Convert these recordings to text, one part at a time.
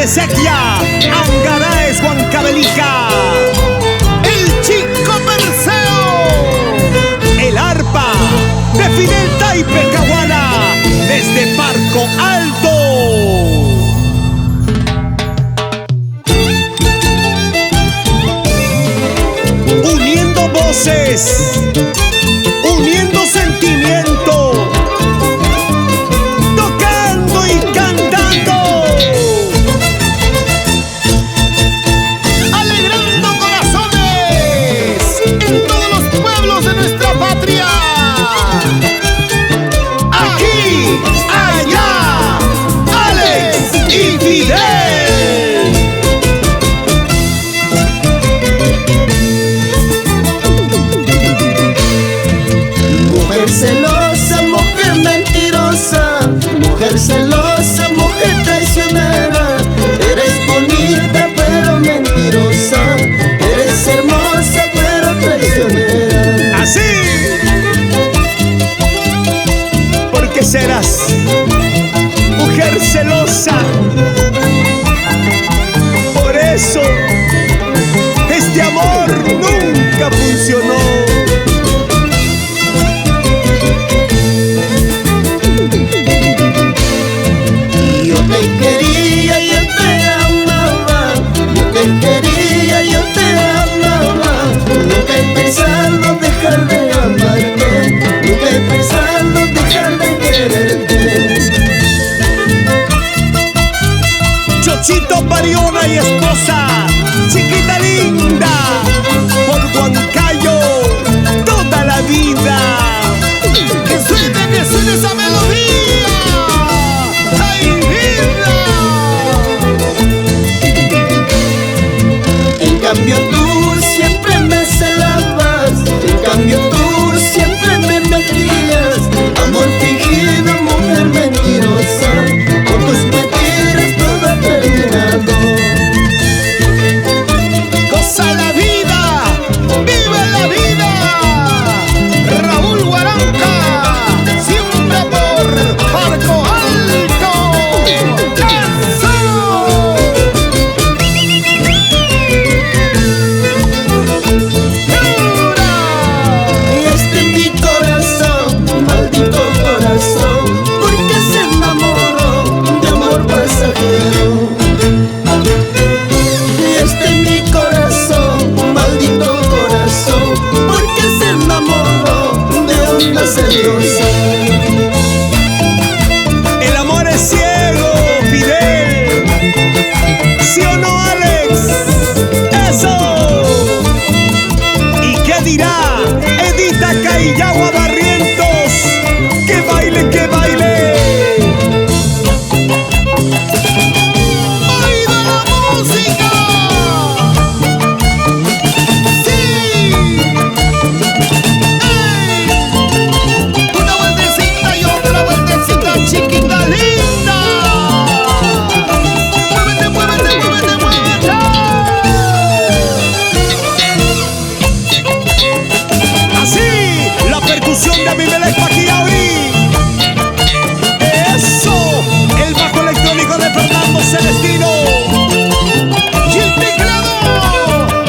de Sequia, Angaraes, Huancavelica. El Chico Perseo, el arpa de Fidel Taipe Caguana, desde Parco Alto. Uniendo voces, uniendo sentimiento, tocando y cantando, alegrando corazones en todos los pueblos de nuestra patria. Aquí, allá, Alex y Fidel. Mujer celosa, mujer mentirosa, mujer celosa, mujer traicionera. Eres bonita pero mentirosa, eres hermosa pero traicionera. Así, porque serás mujer celosa. Por eso este amor nunca funcionó. Yo te quería, yo te amaba, yo te quería, yo te amaba. Nunca he pensado dejar de amarte, nunca he pensado dejar de quererte. Chochito Pariona y esposa, chiquita linda, por Huancayo toda la vida. Que suene esa melodía. ¡Ay, vida! En cambio tú siempre me celabas, en cambio tú siempre me mentías. Amor fingido, mujer mentirosa, con tus mentiras todo ha terminado. Goza la vida, vive la vida. Raúl Guaranca, siempre por Parco Alto. ¡Eso! Y este es mi corazón, maldito corazón, porque se enamoró de amor pasajero. Y este es mi corazón, maldito corazón, porque se enamoró de una celosa. El amor es ciego, Fidel. ¿Sí o no, Alex? ¡Eso! ¿Y qué dirá Edita Caillagua Barrientos? ¡Que baile, que baile! ¡Oído la música! ¡Sí! ¡Ey! Una vueltecita y otra vueltecita, chiquita linda. ¡Muévete, muévete, muévete, muévete! Así, la percusión de Abimelech Paquiauri. Eso, el bajo electrónico de Fernando Celestino. Y el teclado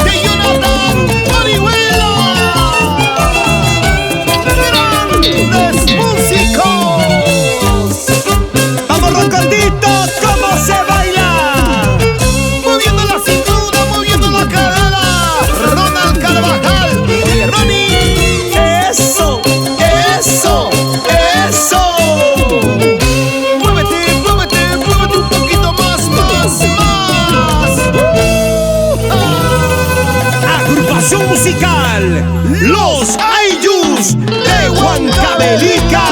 de Jonathan Orihuela. Grandes músicos. Vamos, Rocondito, ¿cómo se baila? Moviendo la cintura, moviendo la cadera. Ronald Carvajal y Ronnie. Eso, eso, eso. Muévete, muévete, muévete un poquito más, más, más. Agrupación musical Los Ayllus de Huancavelica.